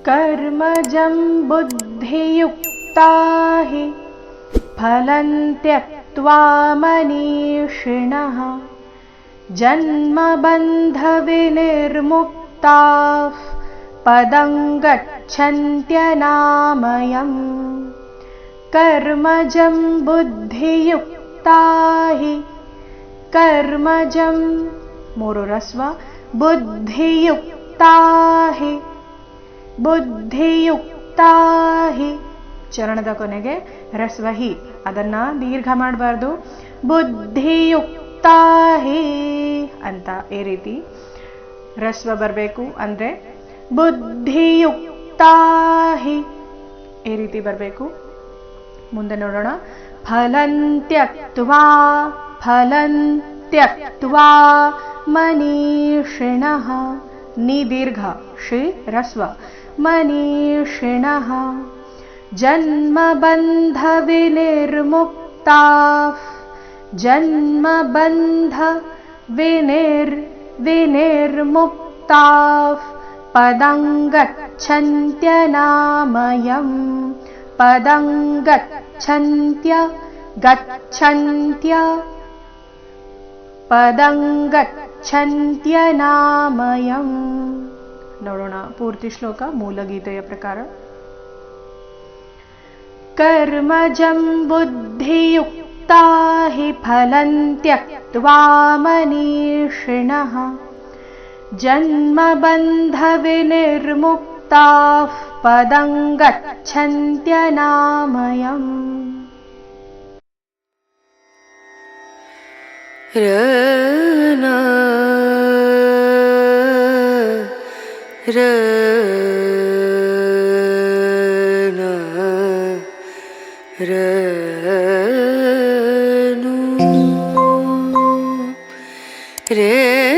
कर्मजं बुद्धियुक्ता हि फलं त्यक्त्वा मनीषिणः जन्मबन्धविनिर्मुक्ताः पदं गच्छन्त्यनामयम्। कर्मजं बुद्धियुक्ता हि कर्मजं ಮೂರು ರಸ್ವ ಬುದ್ಧಿಯುಕ್ತಾ ಹಿ ಬುದ್ಧಿಯುಕ್ತಾ ಹಿ ಚರಣದ ಕೊನೆಗೆ ರಸ್ವ ಹಿ ಅದನ್ನ ದೀರ್ಘ ಮಾಡಬಾರ್ದು. ಬುದ್ಧಿಯುಕ್ತಾ ಹಿ ಅಂತ ಈ ರೀತಿ ರಸ್ವ ಬರಬೇಕು. ಅಂದ್ರೆ ಬುದ್ಧಿಯುಕ್ತಾ ಹಿ ಈ ರೀತಿ ಬರಬೇಕು. ಮುಂದೆ ನೋಡೋಣ. ಫಲಂ ತ್ಯಕ್ತ್ವಾ ಫಲಂ ತ್ಯಕ್ತ್ವಾ ಮನೀಷಿಣಃ ನಿ ದೀರ್ಘ ಶ್ರೀ ರಸ್ವ ಮನೀಷಿಣಃ ಜನ್ಮಬಂಧ ವಿನಿರ್ಮುಕ್ತಾಃ ಜನ್ಮಬಂಧ ವಿನಿರ್ಮುಕ್ತಾಃ ಪದಂ ಗಚ್ಚನ್ತ್ಯನಾಮಯಂ ಪದಂ ಗಚ್ಚನ್ತ್ಯ ಪದಂ ಗಚ್ಚನ್ತ್ಯನಾಮಯಂ. ನೋಡೋಣ ಪೂರ್ತಿ ಶ್ಲೋಕ ಮೂಲ ಗೀತೆಯ ಪ್ರಕಾರ. ಕರ್ಮಜಂ ಬುದ್ಧಿಯುಕ್ತಾ ಹಿ ಫಲಂ ತ್ಯಕ್ತ್ವಾ ಮನೀಷಿಣಃ ಜನ್ಮಬಂಧ ವಿನಿರ್ಮುಕ್ತಾಃ ಪದಂ ಗಚ್ಚನ್ತ್ಯನಾಮಯಂ. ರನ ರನ ರನು ರೇ